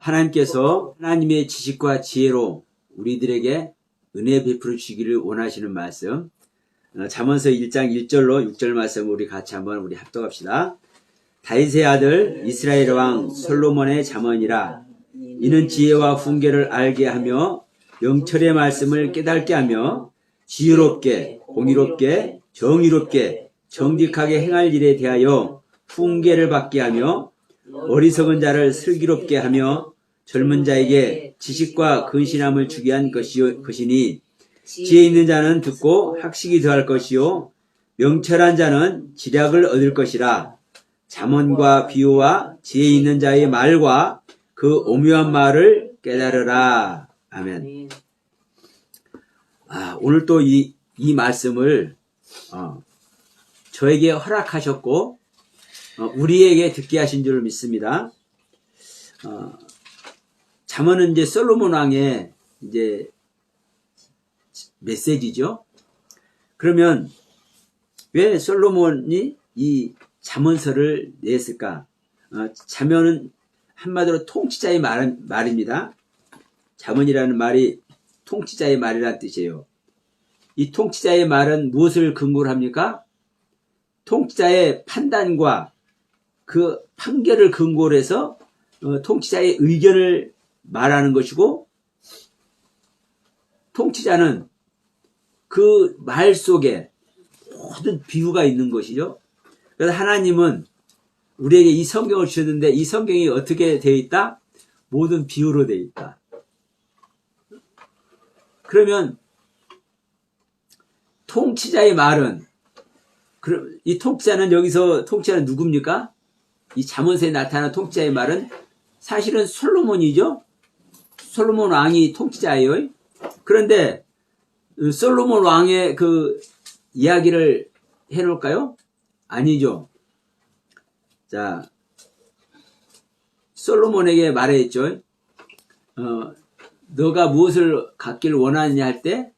하나님께서 하나님의 지식과 지혜로 우리들에게 은혜 베풀어 주시기를 원하시는 말씀, 잠언서 1장 1절로 6절 말씀 우리 같이 한번 우리 합독합시다. 다윗의 아들 이스라엘 왕 솔로몬의 잠언이라. 이는 지혜와 훈계를 알게 하며 명철의 말씀을 깨닫게 하며 지혜롭게 공의롭게 정의롭게 정직하게 행할 일에 대하여 훈계를 받게 하며 어리석은 자를 슬기롭게 하며 젊은 자에게 지식과 근신함을 주게 한 것이니 지혜 있는 자는 듣고 학식이 더할 것이요 명철한 자는 지략을 얻을 것이라. 잠언과 비유와 지혜 있는 자의 말과 그 오묘한 말을 깨달으라. 아멘. 오늘 또 이 말씀을 저에게 허락하셨고 우리에게 듣게 하신 줄 믿습니다. 잠언은 이제 솔로몬 왕의 이제 메시지죠. 그러면 왜 솔로몬이 이 잠언서를 냈을까? 잠언은 한마디로 통치자의 말입니다. 잠언이라는 말이 통치자의 말이라는 뜻이에요. 이 통치자의 말은 무엇을 근거로 합니까? 통치자의 판단과 그 판결을 근거로 해서 통치자의 의견을 말하는 것이고, 통치자는 그 말 속에 모든 비유가 있는 것이죠. 그래서 하나님은 우리에게 이 성경을 주셨는데 이 성경이 어떻게 되어 있다? 모든 비유로 되어 있다. 그러면 통치자의 말은, 이 통치자는 여기서 통치자는 누굽니까? 이 잠언서에 나타난 통치자의 말은 사실은 솔로몬이죠. 솔로몬 왕이 통치자예요. 그런데 솔로몬 왕의 그 이야기를 해놓을까요? 아니죠. 자, 솔로몬에게 말했죠. 너가 무엇을 갖기를 원하느냐 할 때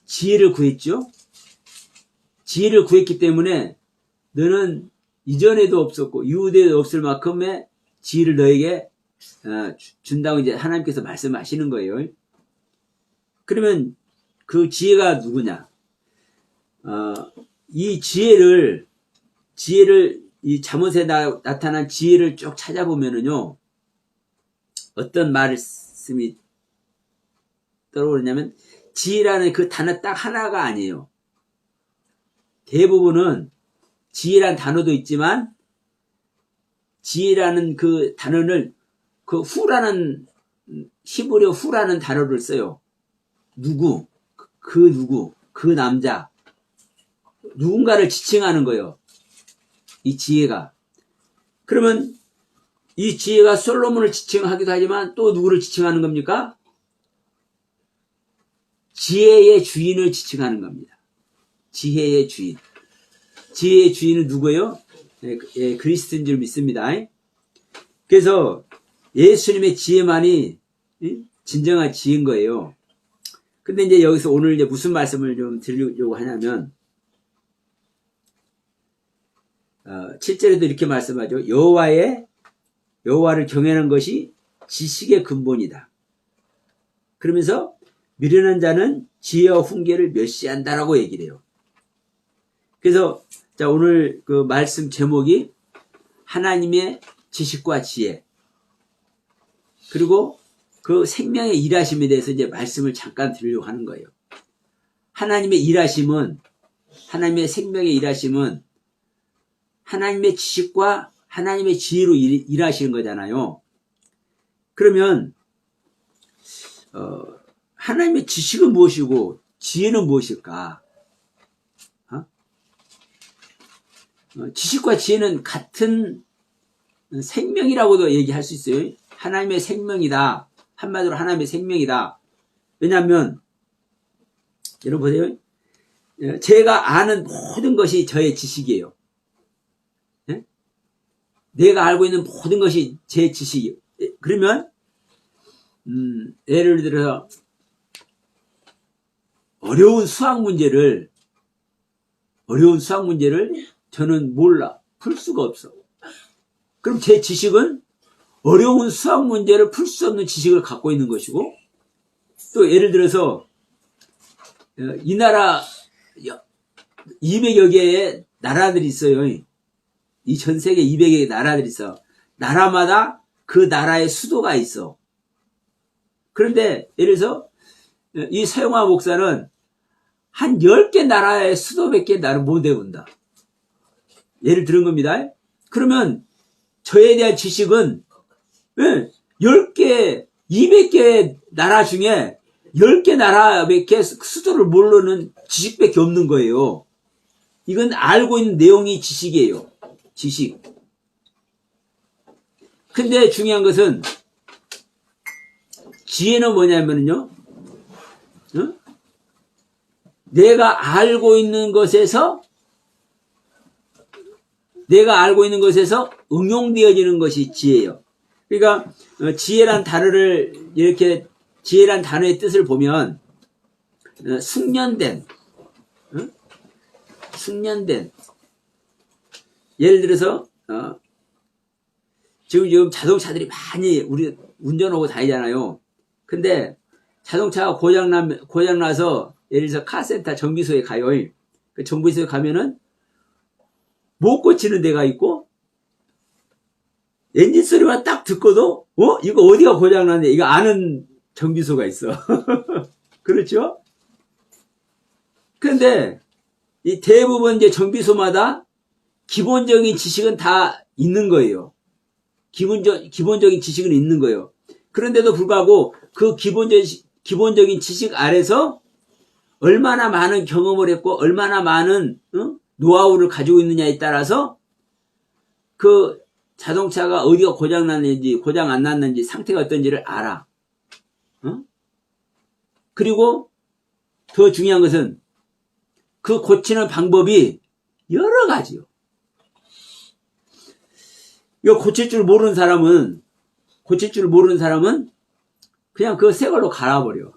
지혜를 구했죠. 지혜를 구했기 때문에 너는 이전에도 없었고 이후에도 없을 만큼의 지혜를 너에게 준다고 이제 하나님께서 말씀하시는 거예요. 그러면 그 지혜가 누구냐? 이 지혜를 이 잠언서에 나타난 지혜를 쭉 찾아보면은요, 어떤 말씀이 떠오르냐면 지혜라는 그 단어 딱 하나가 아니에요. 대부분은 지혜란 단어도 있지만 지혜라는 그 단어를 그 후라는 히브리어 후라는 단어를 써요. 누구, 그 남자, 누군가를 지칭하는 거예요. 이 지혜가. 그러면 이 지혜가 솔로몬을 지칭하기도 하지만 또 누구를 지칭하는 겁니까? 지혜의 주인을 지칭하는 겁니다. 지혜의 주인. 지혜의 주인은 누구예요? 그리스도인 줄 믿습니다. 그래서 예수님의 지혜만이 진정한 지혜인 거예요. 근데 이제 여기서 오늘 이제 무슨 말씀을 좀 드리려고 하냐면, 7절에도 이렇게 말씀하죠. 여호와를 경외하는 것이 지식의 근본이다. 그러면서 미련한 자는 지혜와 훈계를 멸시한다라고 얘기를 해요. 그래서 자, 오늘 그 말씀 제목이 하나님의 지식과 지혜, 그리고 그 생명의 일하심에 대해서 이제 말씀을 잠깐 드리려고 하는 거예요. 하나님의 일하심은, 하나님의 생명의 일하심은 하나님의 지식과 하나님의 지혜로 일하시는 거잖아요. 그러면 하나님의 지식은 무엇이고 지혜는 무엇일까? 지식과 지혜는 같은 생명이라고도 얘기할 수 있어요. 하나님의 생명이다. 한마디로 하나님의 생명이다. 왜냐하면 여러분 보세요. 제가 아는 모든 것이 저의 지식이에요. 내가 알고 있는 모든 것이 제 지식이에요. 그러면 예를 들어서 어려운 수학 문제를 저는 몰라. 풀 수가 없어. 그럼 제 지식은 어려운 수학 문제를 풀 수 없는 지식을 갖고 있는 것이고, 또 예를 들어서 이 나라 200여 개의 나라들이 있어요. 이 전 세계 200여 개의 나라들이 있어. 나라마다 그 나라의 수도가 있어. 그런데 예를 들어서 이 서영화 목사는 한 10개 나라의 수도밖에 나를 못 외운다. 예를 들은 겁니다. 그러면 저에 대한 지식은 10개, 200개 나라 중에 10개 나라밖에 수도를 모르는 지식밖에 없는 거예요. 이건 알고 있는 내용이 지식이에요. 지식. 근데 중요한 것은 지혜는 뭐냐면요. 내가 알고 있는 것에서 응용되어지는 것이 지혜예요. 그러니까 지혜란 단어를 이렇게 지혜란 단어의 뜻을 보면 숙련된 예를 들어서 지금 자동차들이 많이 우리 운전하고 다니잖아요. 근데 자동차가 고장나서 예를 들어서 카센터 정비소에 가요. 그 정비소에 가면은 못 고치는 데가 있고 엔진 소리만 딱 듣고도 이거 어디가 고장났네 이거 아는 정비소가 있어. 그렇죠? 그런데 이 대부분 이제 정비소마다 기본적인 지식은 다 있는 거예요. 기본적인 지식은 있는 거예요. 그런데도 불구하고 그 기본적인 지식 아래서 얼마나 많은 경험을 했고 얼마나 많은 노하우를 가지고 있느냐에 따라서 그 자동차가 어디가 고장났는지 고장 안 났는지 상태가 어떤지를 알아. 그리고 더 중요한 것은 그 고치는 방법이 여러 가지요. 이거 고칠 줄 모르는 사람은 그냥 그거 새 걸로 갈아버려.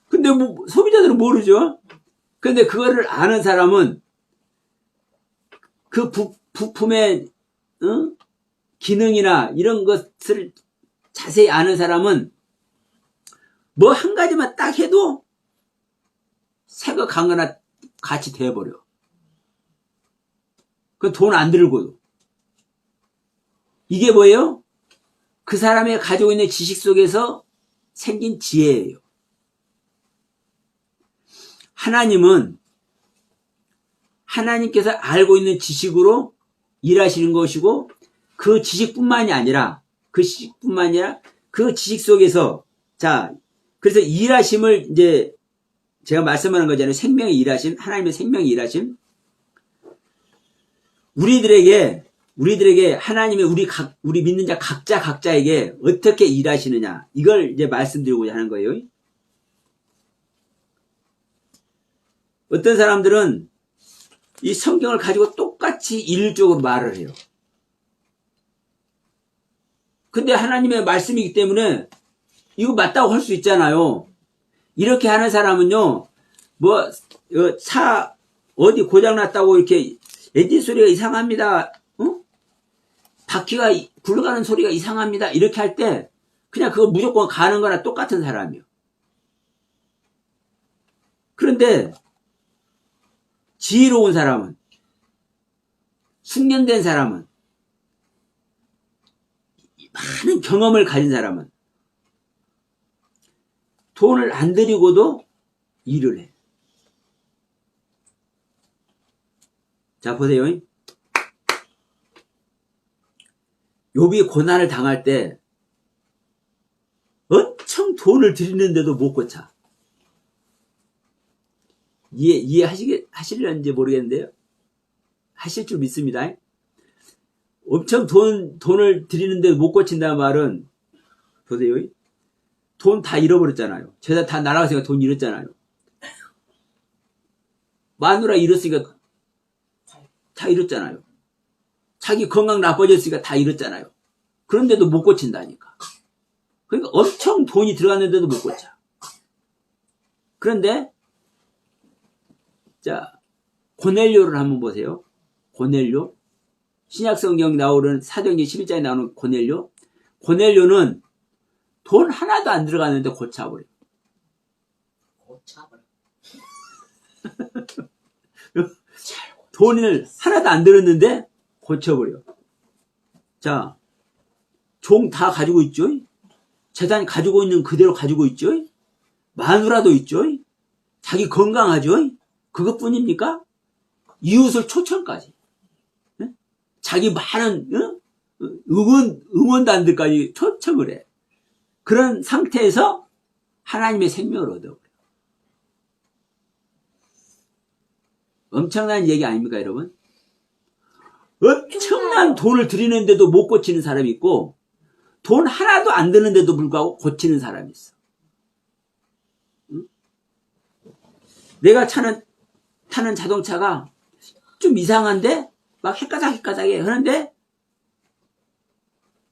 근데 뭐 소비자들은 모르죠. 근데 그거를 아는 사람은 그 부품의 기능이나 이런 것을 자세히 아는 사람은 뭐 한 가지만 딱 해도 새거 간 거나 같이 돼버려. 그 돈 안 들고도. 이게 뭐예요? 그 사람이 가지고 있는 지식 속에서 생긴 지혜예요. 하나님께서 알고 있는 지식으로 일하시는 것이고 그 지식뿐만이 아니라 그 지식 속에서 그래서 일하심을 이제 제가 말씀하는 거잖아요. 생명의 일하심, 하나님의 생명의 일하심. 우리들에게 하나님의 우리 믿는 자 각자에게 어떻게 일하시느냐 이걸 이제 말씀드리고자 하는 거예요. 어떤 사람들은 이 성경을 가지고 똑같이 일률적으로 말을 해요. 근데 하나님의 말씀이기 때문에 이거 맞다고 할 수 있잖아요. 이렇게 하는 사람은요, 차 어디 고장났다고 이렇게 엔진 소리가 이상합니다. 바퀴가 굴러가는 소리가 이상합니다. 이렇게 할 때 그냥 그거 무조건 가는 거나 똑같은 사람이요. 그런데 지혜로운 사람은, 숙련된 사람은, 많은 경험을 가진 사람은 돈을 안 들이고도 일을 해. 자, 보세요. 욥이 고난을 당할 때 엄청 돈을 들이는데도 못 고쳐. 이해하시려는지 모르겠는데요. 하실 줄 믿습니다. 엄청 돈을 들이는데 못 고친다는 말은, 보세요. 돈 다 잃어버렸잖아요. 재산 다 날아갔으니까 돈 잃었잖아요. 마누라 잃었으니까 다 잃었잖아요. 자기 건강 나빠졌으니까 다 잃었잖아요. 그런데도 못 고친다니까. 그러니까 엄청 돈이 들어갔는데도 못 고쳐. 그런데 자, 고넬료를 한번 보세요. 고넬료. 신약성경 나오는 사도행전 11장에 나오는 고넬료. 고넬료는 돈 하나도 안 들어갔는데 고쳐버려. 돈을 하나도 안 들었는데 고쳐버려. 자, 종 다 가지고 있죠? 재산 가지고 있는 그대로 가지고 있죠? 마누라도 있죠? 자기 건강하죠? 그것뿐입니까? 이웃을 초청까지. 자기 많은 응원단들까지 초청을 해. 그런 상태에서 하나님의 생명을 얻어버려. 엄청난 얘기 아닙니까, 여러분? 엄청난 돈을 들이는데도 못 고치는 사람이 있고, 돈 하나도 안 드는데도 불구하고 고치는 사람이 있어. 응? 내가 타는 자동차가 좀 이상한데, 막 헷가닥해. 그런데,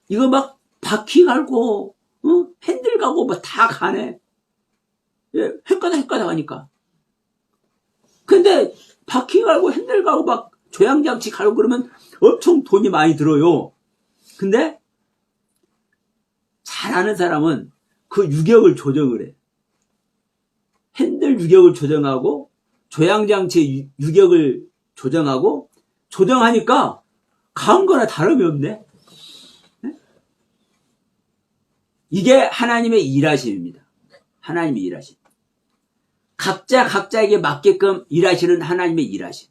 이거 막 바퀴 갈고, 핸들 가고, 막 다 가네. 예, 헷가닥 하니까. 근데, 바퀴 갈고, 핸들 가고, 막 조향장치 갈고 그러면 엄청 돈이 많이 들어요. 근데, 잘 아는 사람은 그 유격을 조정을 해. 핸들 유격을 조정하고, 조향장치 유격을 조정하고, 조정하니까 간 거나 다름이 없네. 이게 하나님의 일하심입니다. 하나님의 일하심. 각자에게 맞게끔 일하시는 하나님의 일하심.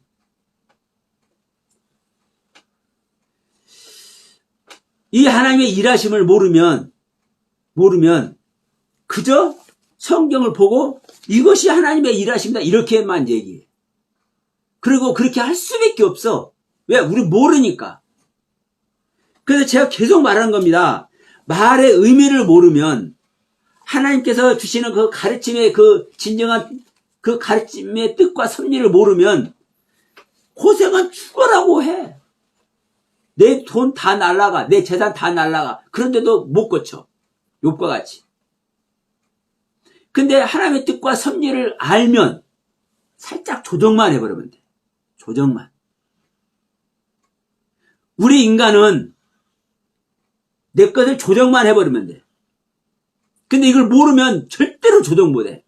이 하나님의 일하심을 모르면 그저 성경을 보고 이것이 하나님의 일하심이다 이렇게만 얘기해. 그리고 그렇게 할 수밖에 없어. 왜? 우리 모르니까. 그래서 제가 계속 말하는 겁니다. 말의 의미를 모르면 하나님께서 주시는 그 가르침의 그 진정한 그 가르침의 뜻과 섭리를 모르면 고생은 죽어라고 해. 내 돈 다 날라가. 내 재산 다 날라가. 그런데도 못 고쳐. 욥과 같이. 근데 하나님의 뜻과 섭리를 알면 살짝 조정만 해버리면 돼. 조정만. 우리 인간은 내 것을 조정만 해버리면 돼. 근데 이걸 모르면 절대로 조정 못해.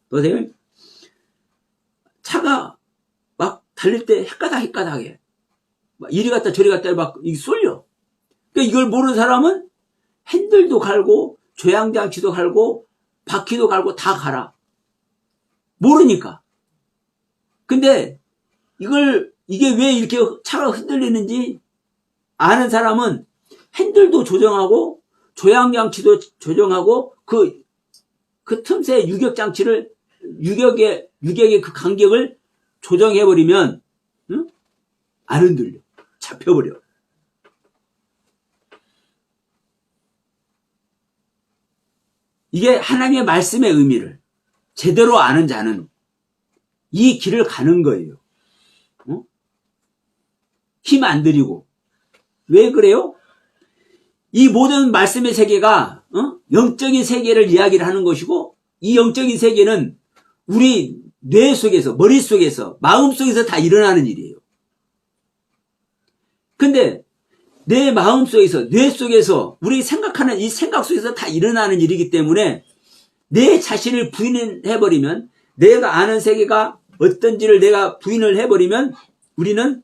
보세요. 차가 막 달릴 때 헷가닥해. 막 이리 갔다 저리 갔다 막 이게 쏠려. 그러니까 이걸 모르는 사람은 핸들도 갈고 조향장치도 갈고 바퀴도 갈고 다 갈아. 모르니까. 근데 이게 왜 이렇게 차가 흔들리는지 아는 사람은 핸들도 조정하고 조향장치도 조정하고 그 틈새 유격장치를 유격의 그 간격을 조정해버리면 응? 안 흔들려. 잡혀버려. 이게 하나님의 말씀의 의미를 제대로 아는 자는 이 길을 가는 거예요. 힘 안 들이고. 왜 그래요? 이 모든 말씀의 세계가 영적인 세계를 이야기를 하는 것이고 이 영적인 세계는 우리 뇌 속에서 머릿속에서 마음속에서 다 일어나는 일이에요. 근데 내 마음속에서 뇌 속에서 우리 생각하는 이 생각 속에서 다 일어나는 일이기 때문에 내 자신을 부인해버리면 내가 아는 세계가 어떤지를 내가 부인을 해버리면 우리는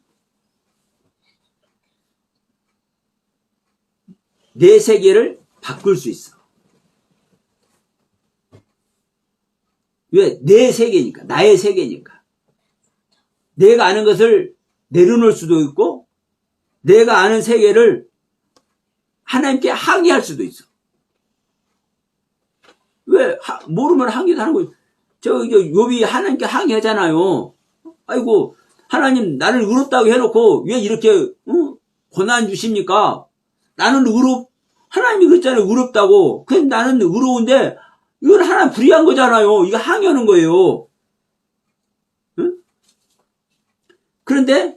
내 세계를 바꿀 수 있어. 왜? 내 세계니까. 나의 세계니까. 내가 아는 것을 내려놓을 수도 있고 내가 아는 세계를 하나님께 항의할 수도 있어. 왜? 모르면 항의도 하는 거예요. 욥이 하나님께 항의하잖아요. 아이고 하나님 나를 의롭다고 해놓고 왜 이렇게 고난 주십니까? 나는 하나님이 그랬잖아요. 의롭다고. 그래서 나는 의로운데 이건 하나님 불의한 거잖아요. 이거 항의하는 거예요. 응? 그런데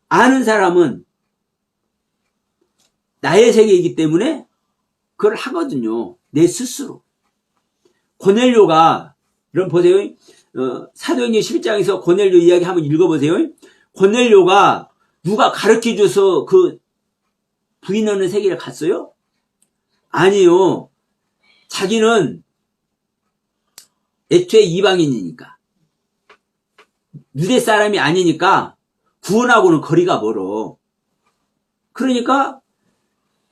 아는 사람은 나의 세계이기 때문에 그걸 하거든요. 내 스스로. 고넬료가 여러분 보세요. 사도행전 11장에서 고넬료 이야기 한번 읽어보세요. 고넬료가 누가 가르쳐줘서 그 부인하는 세계를 갔어요? 아니요. 자기는 애초에 이방인이니까. 유대 사람이 아니니까 구원하고는 거리가 멀어. 그러니까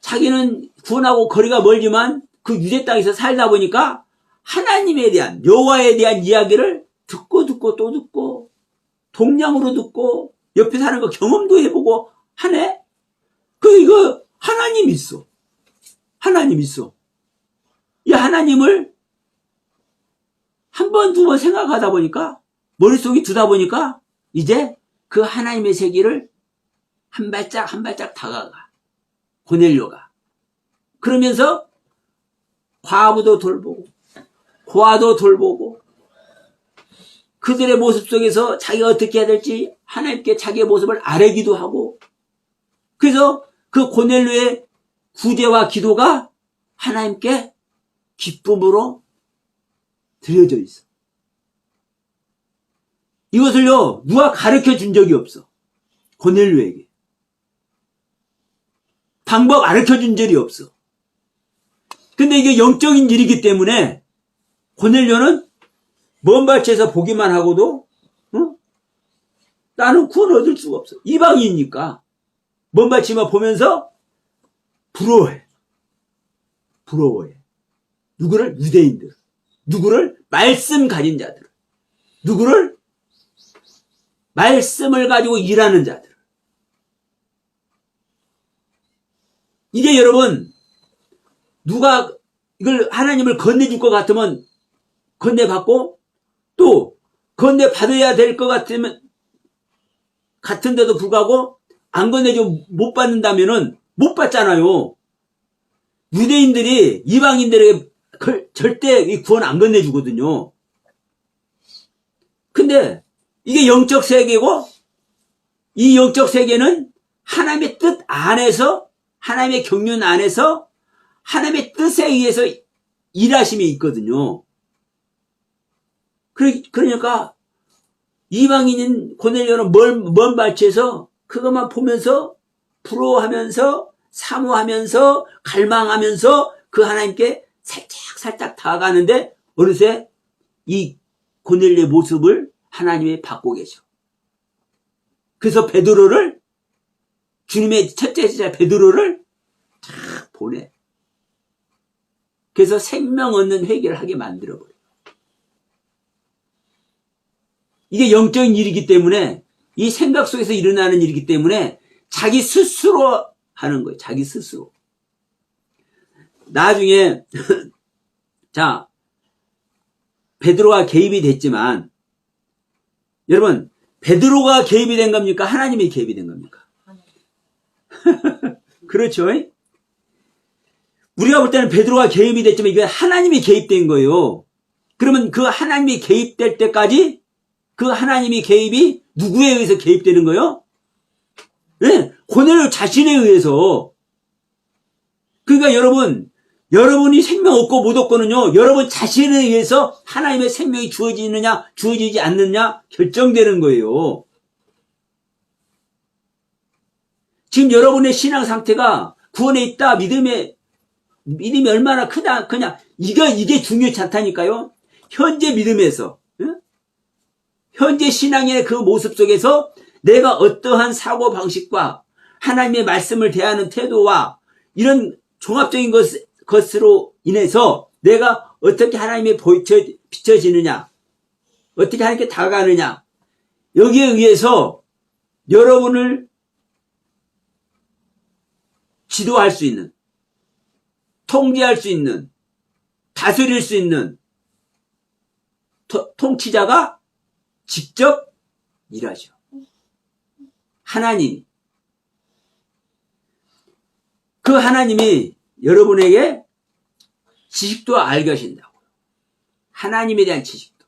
자기는 구원하고 거리가 멀지만 그 유대 땅에서 살다 보니까 하나님에 대한, 여호와에 대한 이야기를 듣고 또 듣고 동량으로 듣고 옆에 사는 거 경험도 해보고 하네? 이거 하나님 있어. 하나님 있어. 이 하나님을 한 번, 두 번 생각하다 보니까 머릿속에 두다 보니까 이제 그 하나님의 세계를 한 발짝 한 발짝 다가가. 고넬료가. 그러면서 과부도 돌보고 고아도 돌보고 그들의 모습 속에서 자기가 어떻게 해야 될지 하나님께 자기의 모습을 아뢰기도 하고 그래서 그 고넬료의 구제와 기도가 하나님께 기쁨으로 드려져 있어. 이것을요 누가 가르쳐 준 적이 없어. 고넬료에게. 방법 가르쳐 준 적이 없어. 근데 이게 영적인 일이기 때문에 고넬료는 먼 발치에서 보기만 하고도 나는 구원 얻을 수가 없어. 이방인이니까 먼 발치만 보면서 부러워해. 누구를? 유대인들. 누구를? 말씀 가진 자들. 누구를? 말씀을 가지고 일하는 자들. 이게 여러분 누가 이걸 하나님을 건네줄 것 같으면 건네받고 또 건네받아야 될 것 같은데도 불구하고 안 건네주면 못 받는다면은 못 받잖아요. 유대인들이 이방인들에게 절대 구원 안 건네주거든요. 근데 이게 영적 세계고 이 영적 세계는 하나님의 뜻 안에서 하나님의 경륜 안에서 하나님의 뜻에 의해서 일하심이 있거든요. 그러니까 이방인인 고넬료는 먼 발치에서 그것만 보면서 부러워하면서 사모하면서 갈망하면서 그 하나님께 살짝 다가가는데 어느새 이 고넬료의 모습을 하나님이 받고 계셔. 그래서 베드로를 주님의 첫째 제자 베드로를 탁 보내. 그래서 생명 얻는 회개를 하게 만들어버려. 이게 영적인 일이기 때문에 이 생각 속에서 일어나는 일이기 때문에 자기 스스로 하는 거예요. 자기 스스로. 나중에 자 베드로가 개입이 됐지만 여러분 베드로가 개입이 된 겁니까? 하나님이 개입이 된 겁니까? 그렇죠? 우리가 볼 때는 베드로가 개입이 됐지만 이게 하나님이 개입된 거예요. 그러면 그 하나님이 개입될 때까지 그 하나님이 개입이 누구에 의해서 개입되는 거예요? 네, 고넬료 자신에 의해서. 그러니까 여러분이 생명 얻고 못 얻고는요, 여러분 자신에 의해서 하나님의 생명이 주어지느냐, 주어지지 않느냐 결정되는 거예요. 지금 여러분의 신앙 상태가 구원에 있다, 믿음이 얼마나 크다, 그냥, 이게 중요치 않다니까요? 현재 믿음에서, 현재 신앙의 그 모습 속에서 내가 어떠한 사고 방식과 하나님의 말씀을 대하는 태도와 이런 종합적인 것으로 인해서 내가 어떻게 하나님에 비춰지느냐, 어떻게 하나님께 다가가느냐, 여기에 의해서 여러분을 지도할 수 있는, 통제할 수 있는, 다스릴 수 있는 통치자가 직접 일하죠. 하나님이. 그 하나님이 여러분에게 지식도 알게 하신다고요. 하나님에 대한 지식도.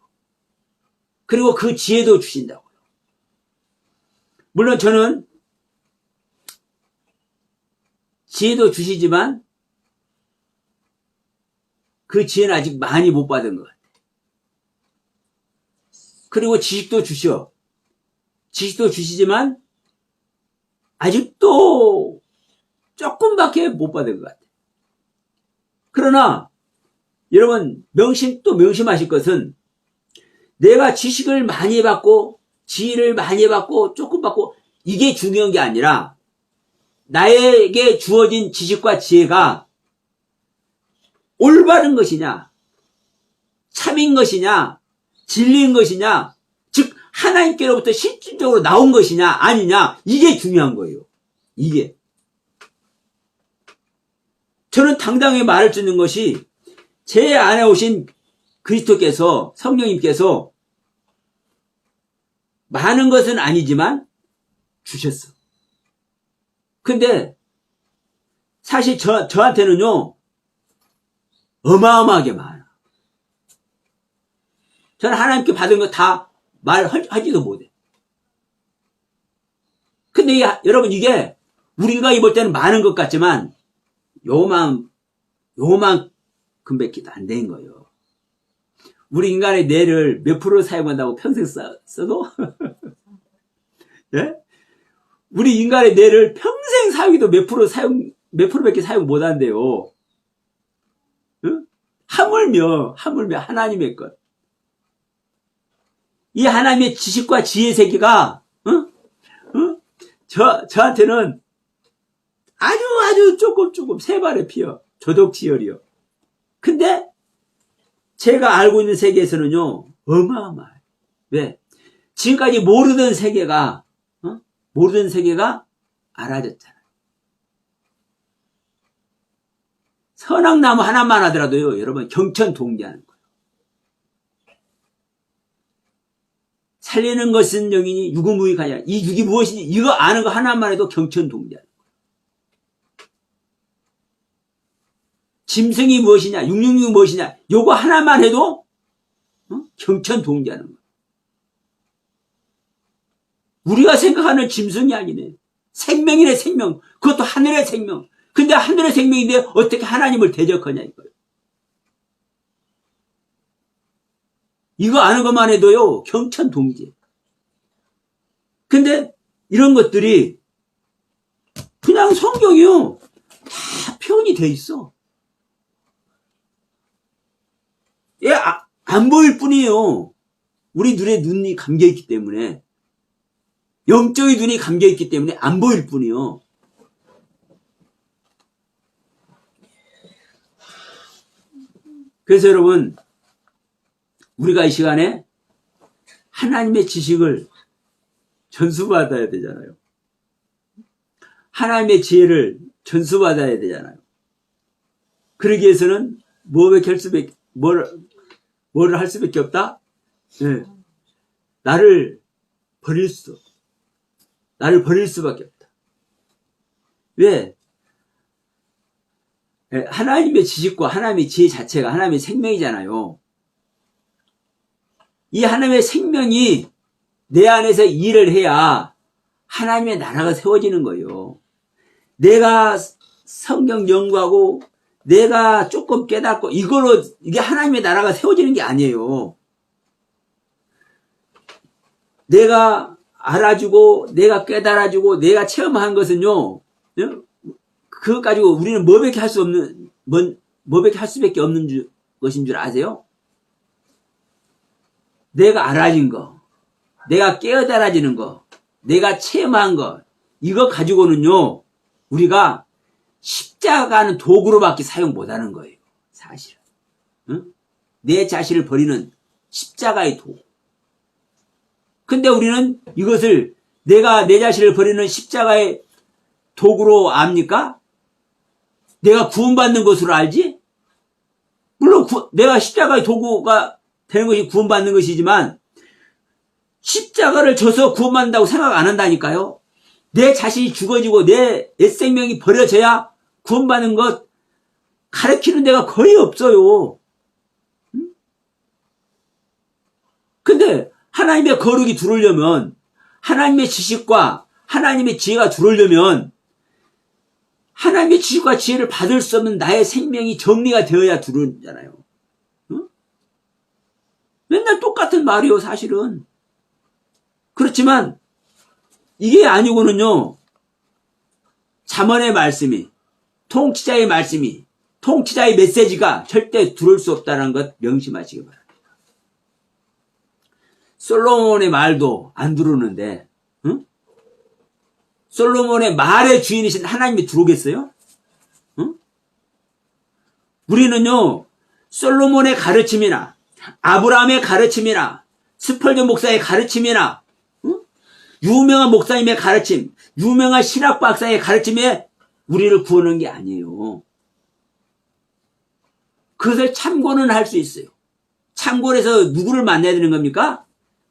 그리고 그 지혜도 주신다고요. 물론 저는 지혜도 주시지만 그 지혜는 아직 많이 못 받은 것 같아요. 그리고 지식도 주시지만 아직도 조금밖에 못 받은 것 같아요. 그러나 여러분 또 명심하실 것은 내가 지식을 많이 받고 지혜를 많이 받고 조금 받고 이게 중요한 게 아니라 나에게 주어진 지식과 지혜가 올바른 것이냐, 참인 것이냐, 진리인 것이냐, 즉 하나님께로부터 실질적으로 나온 것이냐 아니냐, 이게 중요한 거예요. 이게. 저는 당당히 말을 듣는 것이 제 안에 오신 그리스도께서, 성령님께서 많은 것은 아니지만 주셨어. 근데 사실 저한테는요 어마어마하게 많아. 저는 하나님께 받은 거 다 말하지도 못해. 근데 여러분 이게 우리가 입을 때는 많은 것 같지만 요만큼밖에 안 된 거예요. 우리 인간의 뇌를 몇 프로 사용한다고 평생 써도? 예? 우리 인간의 뇌를 평생 사용해도 몇 프로밖에 사용 못 한대요. 응? 하물며 하나님의 것. 이 하나님의 지식과 지혜 세계가, 저한테는 아주 조금 세 발에 피어. 조독지혈이요. 근데 제가 알고 있는 세계에서는요, 어마어마해. 왜? 지금까지 모르던 세계가 알아졌잖아요. 선악나무 하나만 하더라도요, 여러분, 경천동지하는 거예요. 살리는 것은 영이니 유구무익하냐. 이 육이 무엇인지 이거 아는 거 하나만 해도 경천동지하는 거예요. 짐승이 무엇이냐, 666이 무엇이냐, 요거 하나만 해도 경천동지하는 거예요. 우리가 생각하는 짐승이 아니네. 생명이네, 생명. 그것도 하늘의 생명. 근데 하늘의 생명인데 어떻게 하나님을 대적하냐 이거예요. 이거 아는 것만 해도요, 경천동지. 근데 이런 것들이 그냥 성경이요, 다 표현이 돼 있어. 예, 안 보일 뿐이에요. 우리 눈이 감겨있기 때문에. 영적인 눈이 감겨있기 때문에 안 보일 뿐이요. 그래서 여러분, 우리가 이 시간에 하나님의 지식을 전수받아야 되잖아요. 하나님의 지혜를 전수받아야 되잖아요. 그러기 위해서는 뭐를 할 수밖에 없다? 네. 나를 버릴 수밖에 없다. 왜? 하나님의 지식과 하나님의 지혜 자체가 하나님의 생명이잖아요. 이 하나님의 생명이 내 안에서 일을 해야 하나님의 나라가 세워지는 거예요. 내가 성경 연구하고 내가 조금 깨닫고 이걸로 이게 하나님의 나라가 세워지는 게 아니에요. 내가 알아주고 내가 깨달아주고 내가 체험한 것은요, 그것 가지고 우리는 뭐밖에 할 수밖에 없는 것인 줄 아세요? 내가 알아진 거, 내가 깨달아지는 거, 내가 체험한 거, 이거 가지고는요, 우리가 십자가는 도구로밖에 사용 못하는 거예요. 사실은. 응? 내 자신을 버리는 십자가의 도구. 근데 우리는 이것을 내가 내 자신을 버리는 십자가의 도구로 압니까? 내가 구원받는 것으로 알지? 물론 내가 십자가의 도구가 되는 것이 구원받는 것이지만 십자가를 져서 구원받는다고 생각 안 한다니까요. 내 자신이 죽어지고 내 옛생명이 버려져야 구원받는 것 가르치는 데가 거의 없어요. 응? 근데 하나님의 거룩이 들어오려면, 하나님의 지식과 하나님의 지혜가 들어오려면 하나님의 지식과 지혜를 받을 수 없는 나의 생명이 정리가 되어야 들어오잖아요. 응? 맨날 똑같은 말이요, 사실은. 그렇지만 이게 아니고는요, 잠언의 말씀이, 통치자의 말씀이, 통치자의 메시지가 절대 들어올 수 없다는 것 명심하시기 바랍니다. 솔로몬의 말도 안 들어오는데, 응? 솔로몬의 말의 주인이신 하나님이 들어오겠어요? 응? 우리는요, 솔로몬의 가르침이나, 아브라함의 가르침이나, 스펄전 목사의 가르침이나, 응? 유명한 목사님의 가르침, 유명한 신학 박사의 가르침에 우리를 구하는 게 아니에요. 그것을 참고는 할 수 있어요. 참고를 해서 누구를 만나야 되는 겁니까?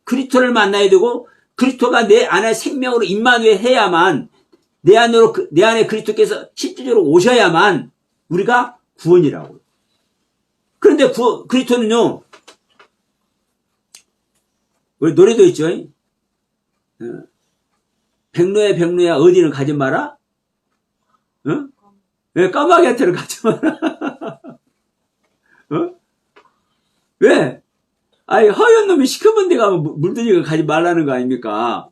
그리스도를 만나야 되고, 그리스도가 내 안에 생명으로 임마누엘 해야만, 내 안에 그리스도께서 실질적으로 오셔야만 우리가 구원이라고. 그런데 그리스도는요, 우리 노래도 있죠. 백로야 어디는 가지 마라. 응? 왜 까마귀한테는 가지 마라. 어? 왜? 아니, 허연 놈이 시커먼 데 가면 물들이가 가지 말라는 거 아닙니까?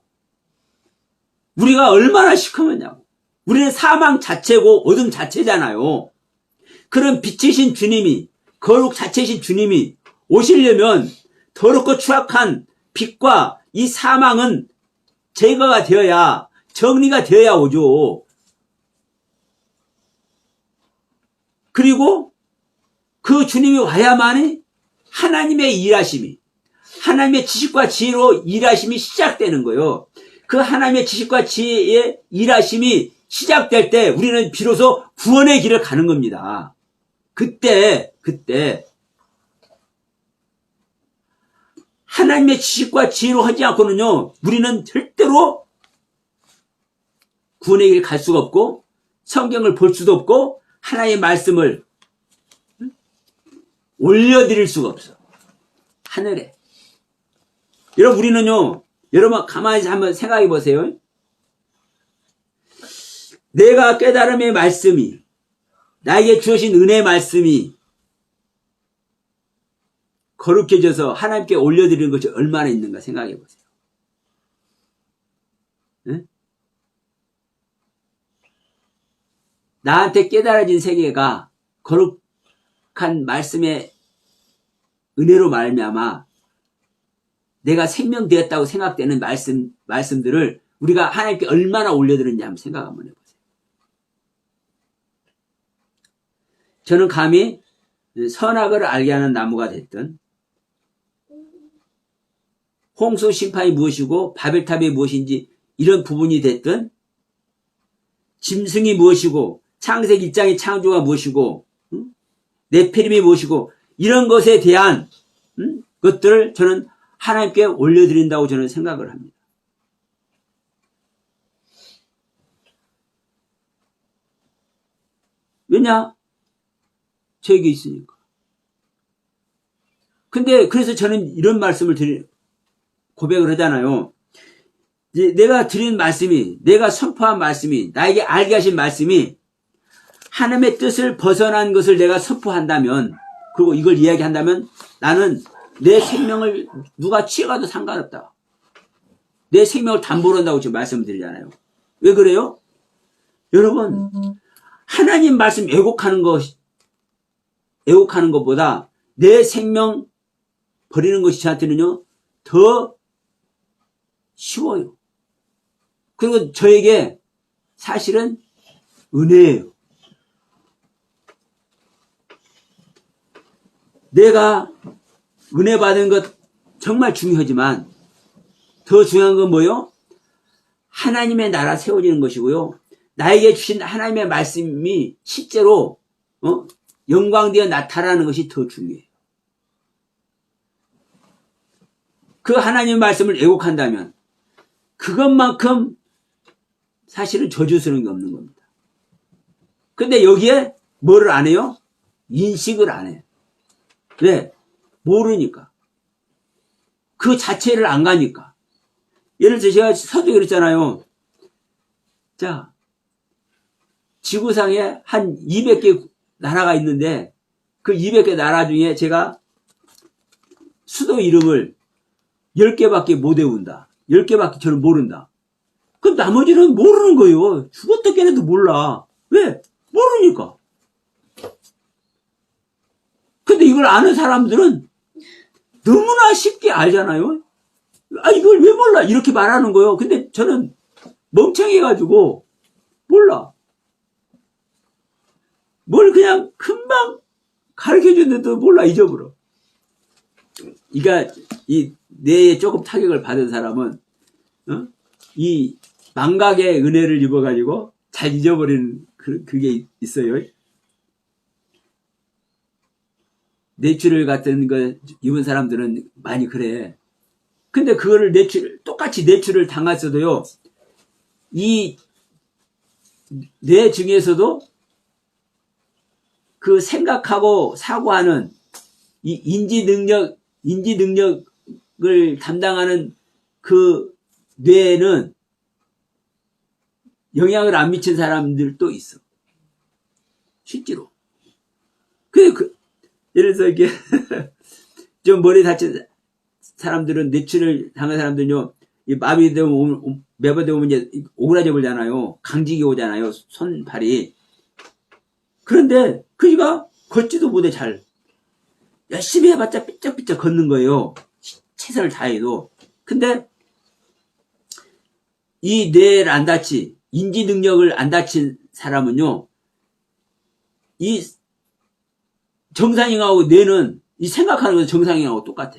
우리가 얼마나 시커먼냐고. 우리는 사망 자체고 어둠 자체잖아요. 그런 빛이신 주님이, 거룩 자체이신 주님이 오시려면 더럽고 추악한 빛과 이 사망은 제거가 되어야, 정리가 되어야 오죠. 그리고 그 주님이 와야만이 하나님의 일하심이, 하나님의 지식과 지혜로 일하심이 시작되는 거예요. 그 하나님의 지식과 지혜의 일하심이 시작될 때 우리는 비로소 구원의 길을 가는 겁니다. 그때 하나님의 지식과 지혜로 하지 않고는요, 우리는 절대로 구원의 길을 갈 수가 없고, 성경을 볼 수도 없고, 하나님의 말씀을 올려드릴 수가 없어. 하늘에. 여러분, 우리는요, 여러분 가만히 한번 생각해 보세요. 내가 깨달음의 말씀이, 나에게 주어진 은혜의 말씀이 거룩해져서 하나님께 올려드리는 것이 얼마나 있는가 생각해 보세요. 네? 나한테 깨달아진 세계가 거룩한 말씀의 은혜로 말미암아 내가 생명되었다고 생각되는 말씀들을 우리가 하나님께 얼마나 올려드렸냐 한번 생각 한번 해보세요. 저는 감히 선악을 알게 하는 나무가 됐든, 홍수 심판이 무엇이고 바벨탑이 무엇인지 이런 부분이 됐든, 짐승이 무엇이고 창세기 1장의 창조가 무엇이고 네피림이 무엇이고 이런 것에 대한 것들을 저는 하나님께 올려드린다고 저는 생각을 합니다. 왜냐? 저에게 있으니까. 근데 그래서 저는 이런 말씀을 고백을 하잖아요. 내가 드린 말씀이, 내가 선포한 말씀이, 나에게 알게 하신 말씀이 하나님의 뜻을 벗어난 것을 내가 선포한다면, 그리고 이걸 이야기한다면 나는 내 생명을 누가 취해가도 상관없다. 내 생명을 담보로 한다고 지금 말씀드리잖아요. 왜 그래요? 여러분, 하나님 말씀 애곡하는 것보다 내 생명 버리는 것이 저한테는요, 더 쉬워요. 그리고 저에게 사실은 은혜예요. 내가 은혜 받은 것 정말 중요하지만 더 중요한 건 뭐요? 하나님의 나라 세워지는 것이고요. 나에게 주신 하나님의 말씀이 실제로 영광되어 나타나는 것이 더 중요해요. 그 하나님의 말씀을 애곡한다면 그것만큼 사실은 저주스러운 게 없는 겁니다. 근데 여기에 뭐를 안 해요? 인식을 안 해요. 왜? 모르니까. 그 자체를 안 가니까. 예를 들어 제가 서두에 그랬잖아요. 자, 지구상에 한 200개 나라가 있는데 그 200개 나라 중에 제가 수도 이름을 10개밖에 못 외운다. 10개밖에 저는 모른다. 그럼 나머지는 모르는 거예요. 죽었다 깨내도 몰라. 왜? 모르니까. 근데 이걸 아는 사람들은 너무나 쉽게 알잖아요. 아, 이걸 왜 몰라? 이렇게 말하는 거예요. 근데 저는 멍청해가지고 몰라. 뭘 그냥 금방 가르쳐 줬는데도 몰라, 잊어버려. 그러니까 이 뇌에 조금 타격을 받은 사람은 이 망각의 은혜를 입어가지고 잘 잊어버리는 그게 있어요. 뇌출을 같은 거 입은 사람들은 많이 그래. 근데 그거를 똑같이 뇌출을 당했어도요, 이 뇌 중에서도 그 생각하고 사고하는 이 인지 능력을 담당하는 그 뇌에는 영향을 안 미친 사람들도 있어. 실제로. 예를 들어서 이게 좀 머리 다친 사람들은 뇌출을 당한 사람들은요, 이 마비 되면 매번 이제 오그라져 버리잖아요. 강직이 오잖아요. 손발이. 그런데 그이가 걷지도 못해 잘. 열심히 해봤자 삐쩍삐쩍 걷는 거예요. 최선을 다해도. 근데 이 뇌를 안 다치, 인지 능력을 안 다친 사람은요, 이 정상인하고 뇌는 이 생각하는 것도 정상인하고 똑같아.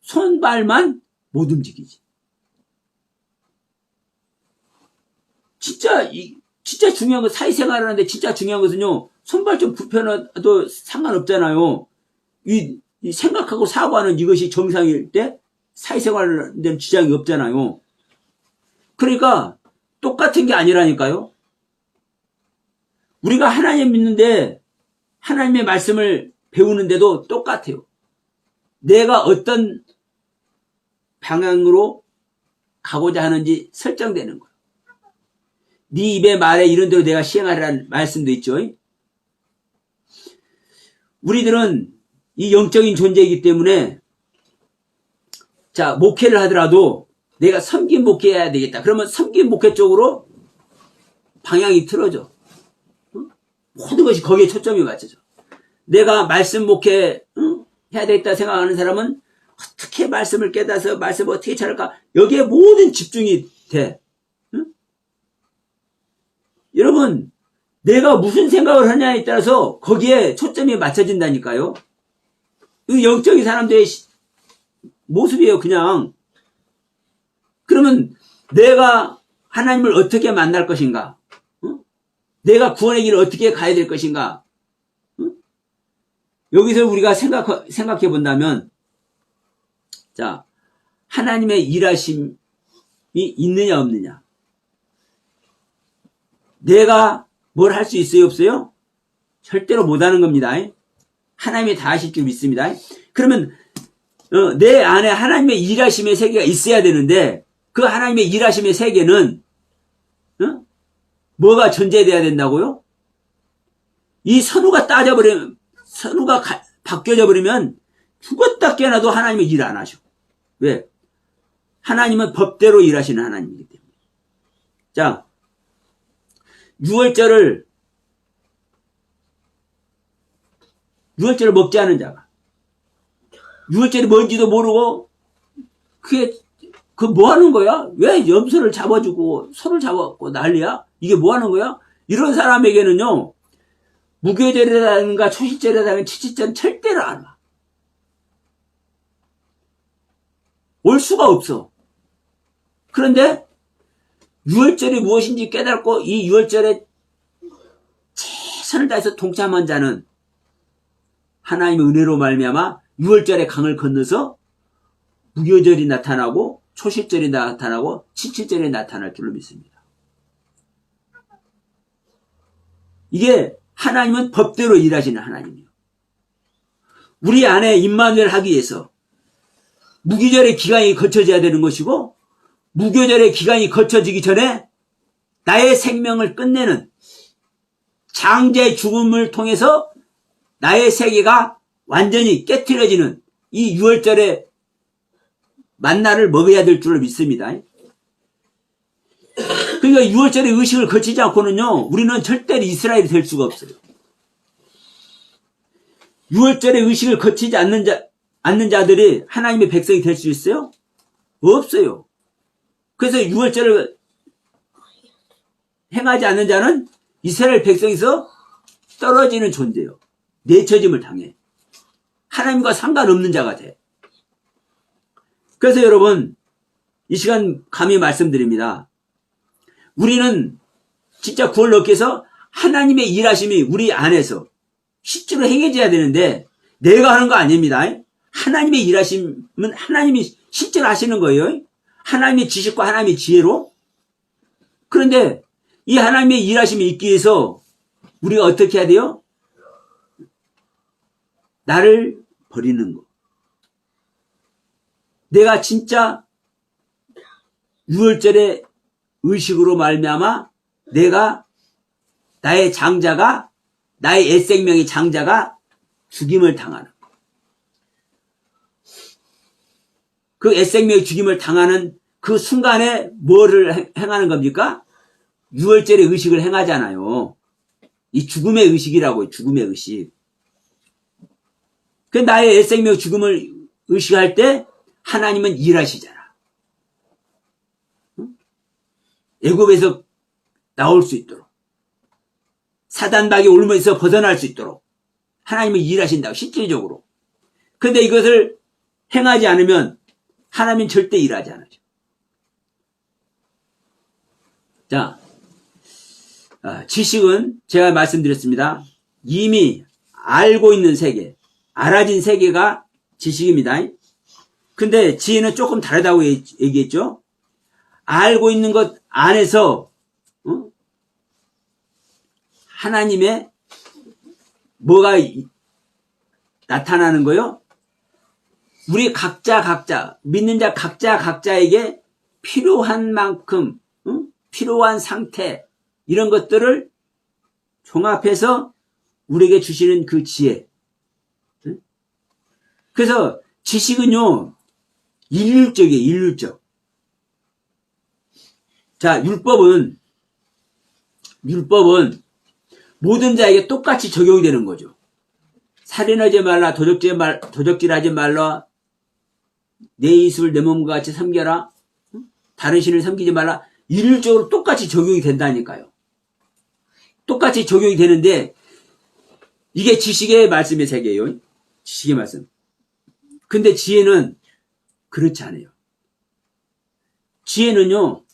손발만 못 움직이지. 진짜 중요한 건 사회생활을 하는데 진짜 중요한 것은요, 손발 좀 불편해도 상관없잖아요. 이 생각하고 사고하는 이것이 정상일 때 사회생활을 하는 지장이 없잖아요. 그러니까 똑같은 게 아니라니까요. 우리가 하나님 믿는데 하나님의 말씀을 배우는데도 똑같아요. 내가 어떤 방향으로 가고자 하는지 설정되는 거예요. 네 입의 말에 이런 대로 내가 시행하라는 말씀도 있죠. 우리들은 이 영적인 존재이기 때문에, 자, 목회를 하더라도 내가 섬긴 목회해야 되겠다. 그러면 섬긴 목회 쪽으로 방향이 틀어져. 모든 것이 거기에 초점이 맞춰져. 내가 말씀 목회 해야 되겠다 생각하는 사람은 어떻게 말씀을 깨닫아서 말씀을 어떻게 잘할까, 여기에 모든 집중이 돼. 여러분, 내가 무슨 생각을 하냐에 따라서 거기에 초점이 맞춰진다니까요. 이 영적인 사람들의 모습이에요, 그냥. 그러면 내가 하나님을 어떻게 만날 것인가? 내가 구원의 길을 어떻게 가야 될 것인가? 여기서 우리가 생각해 본다면, 자, 하나님의 일하심이 있느냐 없느냐? 내가 뭘 할 수 있어요 없어요? 절대로 못하는 겁니다. 하나님이 다 하실 줄 믿습니다. 그러면 내 안에 하나님의 일하심의 세계가 있어야 되는데, 그 하나님의 일하심의 세계는 뭐가 전제돼야 된다고요? 이 선우가 바뀌어져 버리면 죽었다 깨어나도 하나님은 일 안 하셔. 왜? 하나님은 법대로 일하시는 하나님이기 때문에. 자, 6월절을 먹지 않은 자가 6월절이 뭔지도 모르고 그 뭐 하는 거야? 왜 염소를 잡아주고 소를 잡아갖고 난리야? 이게 뭐 하는 거야? 이런 사람에게는요, 무교절이라든가 초시절이라든가 치치절 절대로 안 와. 올 수가 없어. 그런데 6월절이 무엇인지 깨닫고 이 6월절에 최선을 다해서 동참한 자는 하나님의 은혜로 말미암아 6월절의 강을 건너서 무교절이 나타나고 초실절이 나타나고 칠칠절이 나타날 줄로 믿습니다. 이게 하나님은 법대로 일하시는 하나님이에요. 우리 안에 임마누엘 하기 위해서 무교절의 기간이 거쳐져야 되는 것이고, 무교절의 기간이 거쳐지기 전에 나의 생명을 끝내는 장자의 죽음을 통해서 나의 세계가 완전히 깨트려지는 이 6월절의 만나를 먹어야 될 줄로 믿습니다. 그러니까 6월절의 의식을 거치지 않고는요, 우리는 절대로 이스라엘이 될 수가 없어요. 6월절의 의식을 거치지 않는 자들이 하나님의 백성이 될 수 있어요? 없어요. 그래서 6월절을 행하지 않는 자는 이스라엘 백성에서 떨어지는 존재예요. 내쳐짐을 당해. 하나님과 상관없는 자가 돼. 그래서 여러분, 이 시간 감히 말씀드립니다. 우리는 진짜 구원을 얻기 위해서 하나님의 일하심이 우리 안에서 실제로 행해져야 되는데 내가 하는 거 아닙니다. 하나님의 일하심은 하나님이 실제로 하시는 거예요. 하나님의 지식과 하나님의 지혜로. 그런데 이 하나님의 일하심이 있기 위해서 우리가 어떻게 해야 돼요? 나를 버리는 거. 내가 진짜 6월절의 의식으로 말미암아 내가 나의 장자가 나의 옛생명의 장자가 죽임을 당하는 그 옛생명의 죽임을 당하는 그 순간에 뭐를 행하는 겁니까? 6월절의 의식을 행하잖아요. 이 죽음의 의식이라고요. 죽음의 의식. 그 나의 옛생명 죽음을 의식할 때 하나님은 일하시잖아. 애굽에서 나올 수 있도록 사단박에 올면서 벗어날 수 있도록 하나님은 일하신다고 실질적으로. 그런데 이것을 행하지 않으면 하나님은 절대 일하지 않아요. 자, 지식은 제가 말씀드렸습니다. 이미 알고 있는 세계, 알아진 세계가 지식입니다. 근데 지혜는 조금 다르다고 얘기했죠. 알고 있는 것 안에서 하나님의 뭐가 나타나는 거요? 우리 각자 믿는 자 각자에게 필요한 만큼 필요한 상태 이런 것들을 종합해서 우리에게 주시는 그 지혜. 그래서 지식은요 일률적이에요. 일률적. 자, 율법은 모든 자에게 똑같이 적용이 되는 거죠. 살인하지 말라, 도적질하지 말라, 내 이웃을 내 몸과 같이 섬겨라, 다른 신을 섬기지 말라. 일률적으로 똑같이 적용이 된다니까요. 똑같이 적용이 되는데 이게 지식의 말씀의 세계예요. 지식의 말씀. 근데 지혜는 그렇지 않아요. 지혜는요,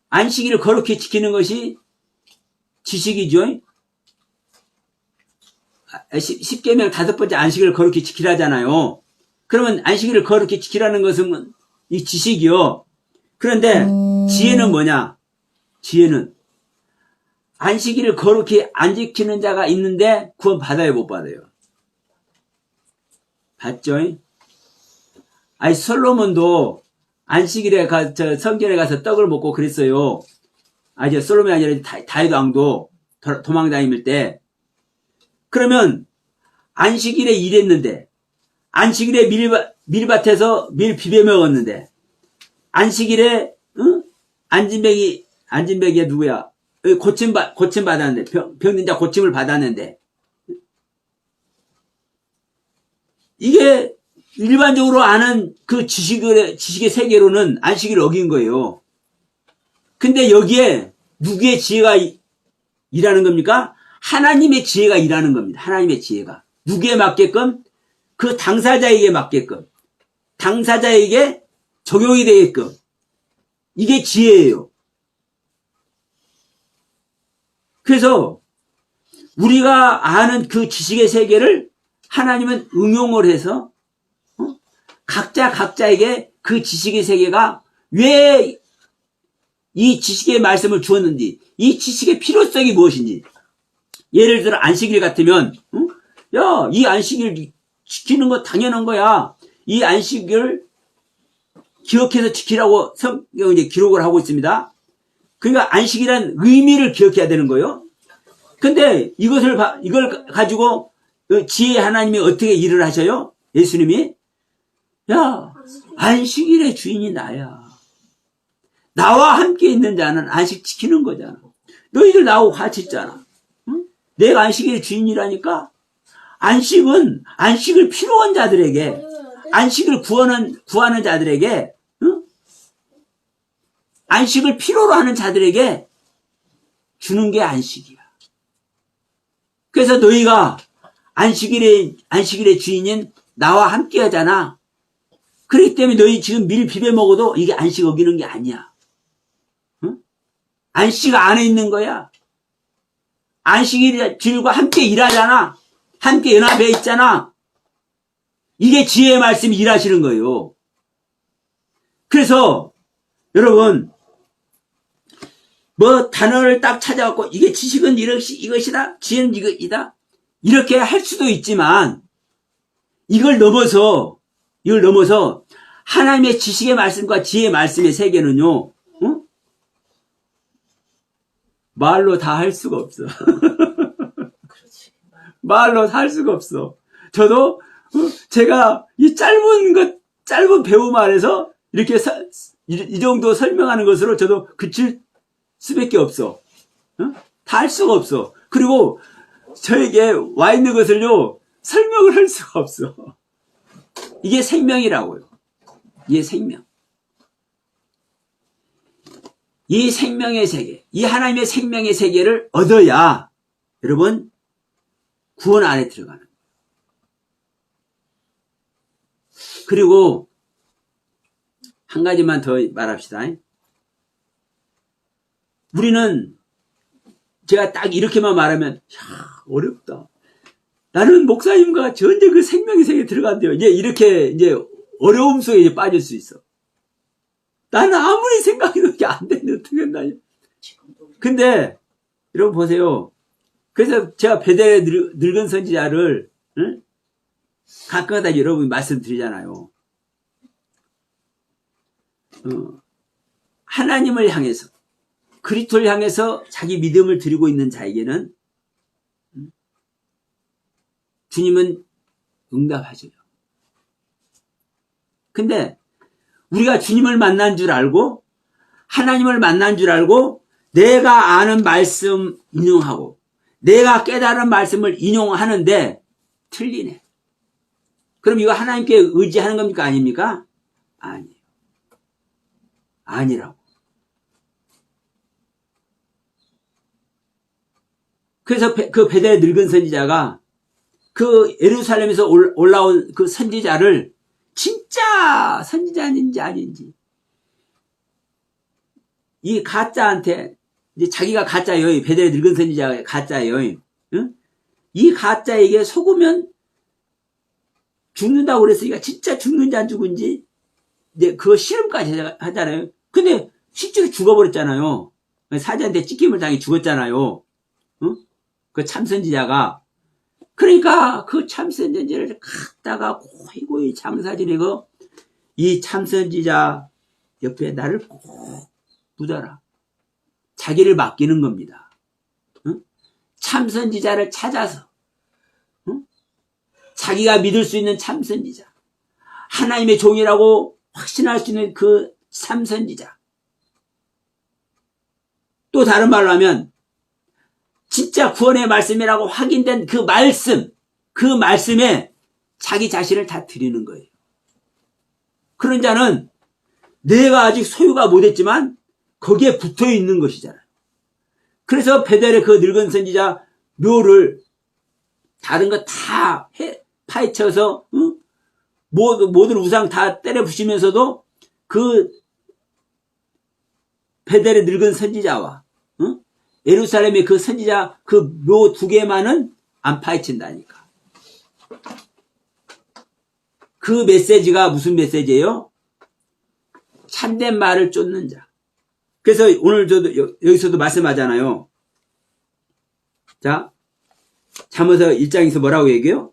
안식일을 거룩히 지키는 것이 지식이죠. 10계명 5번째 안식일을 거룩히 지키라잖아요. 그러면 안식일을 거룩히 지키라는 것은 이 지식이요. 그런데 지혜는 뭐냐? 지혜는 안식일을 거룩히 안 지키는 자가 있는데 구원 받아요, 못 받아요? 받죠? 아니, 솔로몬도 안식일에 성전에 가서 떡을 먹고 그랬어요. 솔로몬이 아니라 다윗 왕도 도망 다닐 때. 그러면 안식일에 일했는데, 안식일에 밀밭에서 밀 비벼 먹었는데, 안식일에 안진뱅이가 누구야? 고침 받았는데, 병든 자 고침을 받았는데, 이게 일반적으로 아는 그 지식의 세계로는 안식일을 어긴 거예요. 근데 여기에 누구의 지혜가 일하는 겁니까? 하나님의 지혜가 일하는 겁니다. 하나님의 지혜가. 누구에 맞게끔? 그 당사자에게 맞게끔. 당사자에게 적용이 되게끔. 이게 지혜예요. 그래서 우리가 아는 그 지식의 세계를 하나님은 응용을 해서 각자에게 그 지식의 세계가 왜 이 지식의 말씀을 주었는지, 이 지식의 필요성이 무엇인지. 예를 들어 안식일 같으면 야, 이 안식일 지키는 거 당연한 거야. 이 안식일 기억해서 지키라고 성경은 이제 기록을 하고 있습니다. 그러니까 안식이란 의미를 기억해야 되는 거예요. 근데 이걸 가지고 지혜 하나님이 어떻게 일을 하셔요? 예수님이 야, 안식일의 주인이 나야. 나와 함께 있는 자는 안식 지키는 거잖아. 너희들 나하고 같이 있잖아. 응? 내가 안식의 주인이라니까. 안식을 필요한 자들에게, 안식을 구하는 자들에게, 응? 안식을 필요로 하는 자들에게 주는 게 안식이야. 그래서 너희가 안식일의 주인인 나와 함께 하잖아. 그렇기 때문에 너희 지금 밀 비벼 먹어도 이게 안식 어기는 게 아니야. 응? 안식 안에 있는 거야. 안식일의 주일과 함께 일하잖아. 함께 연합해 있잖아. 이게 지혜의 말씀이 일하시는 거예요. 그래서 여러분 뭐 단어를 딱 찾아갖고 이게 지식은 이것이다. 지혜는 이것이다. 이렇게 할 수도 있지만 이걸 넘어서 하나님의 지식의 말씀과 지혜의 말씀의 세계는요. 응? 말로 다 할 수가 없어. 말로 다 할 수가 없어. 저도 제가 이 짧은 배움 안에서 이렇게 이 정도 설명하는 것으로 저도 그칠 수밖에 없어. 다 할 수가 없어. 그리고 저에게 와 있는 것을요 설명을 할 수가 없어. 이게 생명이라고요. 이게 생명. 이 생명의 세계, 이 하나님의 생명의 세계를 얻어야 여러분 구원 안에 들어가는 거예요. 그리고 한 가지만 더 말합시다. 우리는 제가 딱 이렇게만 말하면 야, 어렵다. 나는 목사님과 전제 그 생명의 세계에 들어간대요. 이렇게 어려움 속에 이제 빠질 수 있어. 나는 아무리 생각해도 이게 안 되는데 어떻게 했나. 근데 여러분 보세요. 그래서 제가 베델의 늙은 선지자를 가끔가다 여러분 말씀드리잖아요. 하나님을 향해서 그리스도를 향해서 자기 믿음을 드리고 있는 자에게는 주님은 응답하셔요. 근데 우리가 주님을 만난 줄 알고 하나님을 만난 줄 알고 내가 아는 말씀 인용하고 내가 깨달은 말씀을 인용하는데 틀리네. 그럼 이거 하나님께 의지하는 겁니까? 아닙니까? 아니에요. 아니라고. 그래서 그 베델의 늙은 선지자가 그 예루살렘에서 올라온 그 선지자를 진짜 선지자인지 아닌지 이 가짜한테 이제 자기가 가짜예요. 베델의 늙은 선지자가 가짜예요. 응? 이 가짜에게 속으면 죽는다고 그랬으니까 진짜 죽는지 안 죽은지 이제 그거 실험까지 하잖아요. 근데 실제로 죽어버렸잖아요. 사자한테 찢김을 당해 죽었잖아요. 응? 그 참선지자가. 그러니까 그 참선지자를 갖다가 고이고이 장사 지내고 이 참선지자 옆에 나를 꼭 묻어라. 자기를 맡기는 겁니다. 응? 참선지자를 찾아서 응? 자기가 믿을 수 있는 참선지자, 하나님의 종이라고 확신할 수 있는 그 참선지자. 또 다른 말로 하면 진짜 구원의 말씀이라고 확인된 그 말씀에 자기 자신을 다 드리는 거예요. 그런 자는 내가 아직 소유가 못했지만 거기에 붙어 있는 것이잖아요. 그래서 베델의 그 늙은 선지자 묘를 다른 거 다 파헤쳐서 응? 모든 우상 다 때려 부시면서도 그 베델의 늙은 선지자와 응? 예루살렘의 그 선지자 그 묘 두 개만은 안 파헤친다니까. 그 메시지가 무슨 메시지예요? 참된 말을 쫓는 자. 그래서 오늘 저도 여기서도 말씀하잖아요. 자, 잠언서 1장에서 뭐라고 얘기해요?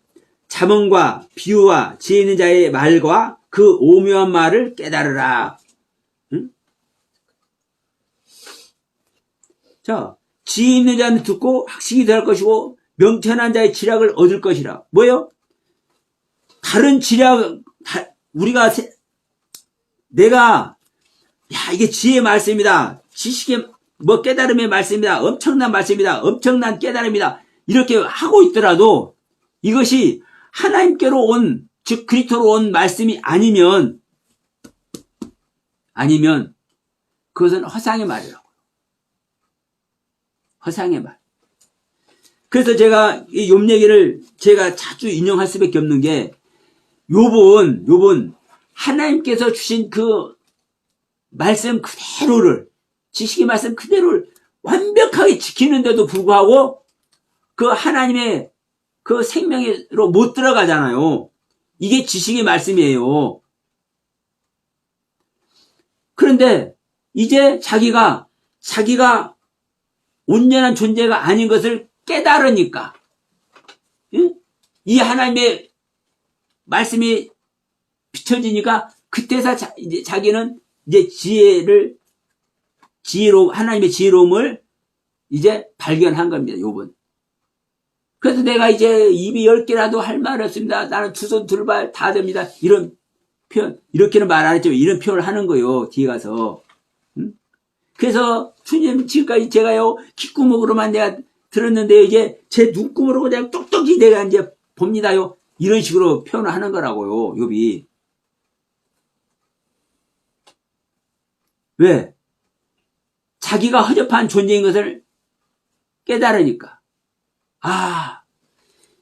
잠언과 비유와 지혜 있는 자의 말과 그 오묘한 말을 깨달으라. 응? 자, 지혜 있는 자는 듣고 학식이 될 것이고 명철한 자의 지략을 얻을 것이라. 뭐예요? 다른 지략, 내가 야, 이게 지혜의 말씀이다. 지식의 깨달음의 말씀이다. 엄청난 말씀이다. 엄청난 깨달음이다. 이렇게 하고 있더라도 이것이 하나님께로 온, 즉 그리스도로 온 말씀이 아니면 그것은 허상의 말이라고. 허상의 말. 그래서 제가 이 욥 얘기를 제가 자주 인용할 수밖에 없는 게 욥은 하나님께서 주신 그 말씀 그대로를, 지식의 말씀 그대로를 완벽하게 지키는데도 불구하고 그 하나님의 그 생명으로 못 들어가잖아요. 이게 지식의 말씀이에요. 그런데 이제 자기가 온전한 존재가 아닌 것을 깨달으니까, 응? 이 하나님의 말씀이 비춰지니까 그때서 이제 자기는 이제 하나님의 지혜로움을 이제 발견한 겁니다. 욥은. 그래서 내가 이제 입이 10개라도 할 말 없습니다. 나는 두 손 두 발 다 됩니다. 이런 표현, 이렇게는 말 안 했지만 이런 표현을 하는 거예요. 뒤에 가서. 응? 그래서 주님, 지금까지 제가요 귓구멍으로만 내가 들었는데요, 이제 제 눈구멍으로 그냥 똑똑히 내가 이제 봅니다요. 이런 식으로 표현을 하는 거라고요, 욥이. 왜? 자기가 허접한 존재인 것을 깨달으니까.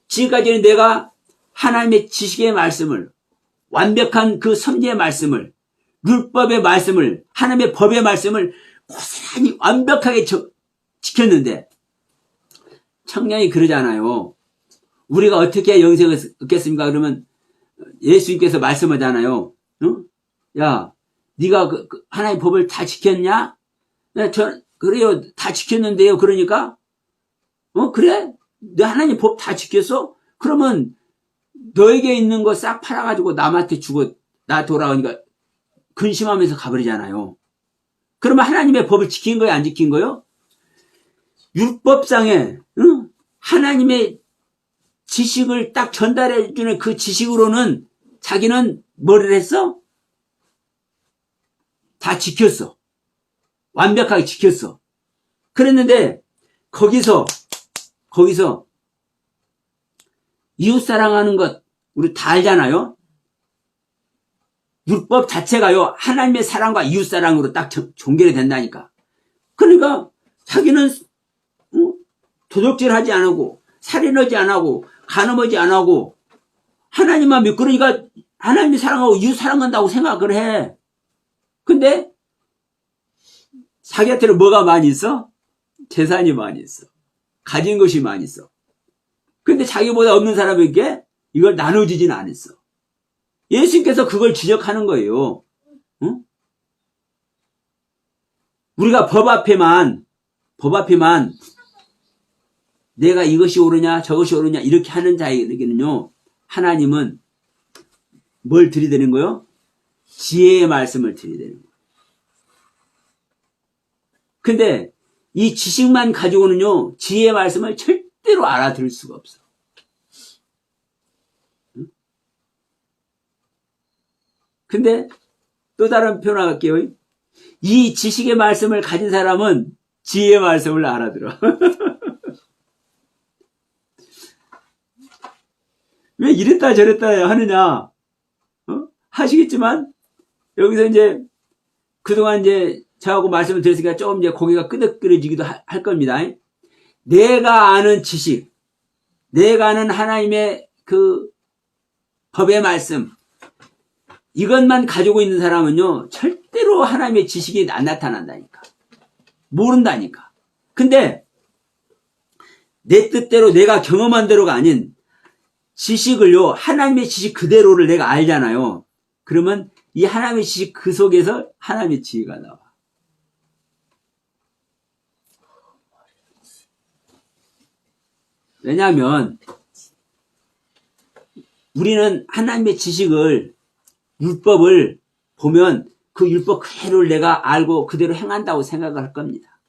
지금까지는 내가 하나님의 지식의 말씀을, 완벽한 그 선지의 말씀을, 율법의 말씀을, 하나님의 법의 말씀을 고스란히 완벽하게 지켰는데, 청년이 그러잖아요. 우리가 어떻게 영생을 얻겠습니까? 그러면 예수님께서 말씀하잖아요. 야, 네가 하나님의 법을 다 지켰냐? 네, 그래요. 다 지켰는데요. 그러니까 그래? 너 하나님 법 다 지켰어? 그러면 너에게 있는 거 싹 팔아가지고 남한테 주고 나 돌아오니까 근심하면서 가버리잖아요. 그러면 하나님의 법을 지킨 거예요? 안 지킨 거예요? 율법상에 하나님의 지식을 딱 전달해주는 그 지식으로는 자기는 뭐를 했어? 다 지켰어. 완벽하게 지켰어. 그랬는데 거기서 이웃사랑하는 것 우리 다 알잖아요. 율법 자체가요 하나님의 사랑과 이웃사랑으로 딱 종결이 된다니까. 그러니까 자기는 도둑질하지 안 하고 살인하지 안 하고 간음하지 안 하고 하나님만 믿고, 그러니까 하나님이 사랑하고 이웃 사랑한다고 생각을 해. 근데 자기한테는 뭐가 많이 있어? 재산이 많이 있어. 가진 것이 많이 있어. 근데 자기보다 없는 사람에게 이걸 나눠주지는 않았어. 예수님께서 그걸 지적하는 거예요. 응? 우리가 법 앞에만 내가 이것이 옳으냐 저것이 옳으냐 이렇게 하는 자에게는요, 하나님은 뭘 들이대는 거요? 지혜의 말씀을 들이대는 거예요. 근데 이 지식만 가지고는요 지혜의 말씀을 절대로 알아들을 수가 없어. 응? 근데 또 다른 표현 할게요. 이 지식의 말씀을 가진 사람은 지혜의 말씀을 알아들어. 왜 이랬다 저랬다 하느냐? 하시겠지만 여기서 이제 그동안 이제 저하고 말씀을 드렸으니까 조금 이제 고개가 끄덕끄덕지기도 할 겁니다. 내가 아는 지식, 내가 아는 하나님의 그 법의 말씀, 이것만 가지고 있는 사람은요 절대로 하나님의 지식이 안 나타난다니까. 모른다니까. 근데 내 뜻대로 내가 경험한 대로가 아닌 지식을요, 하나님의 지식 그대로를 내가 알잖아요. 그러면 이 하나님의 지식 그 속에서 하나님의 지혜가 나와. 왜냐하면 우리는 하나님의 지식을, 율법을 보면 그 율법 그대로를 내가 알고 그대로 행한다고 생각을 할 겁니다.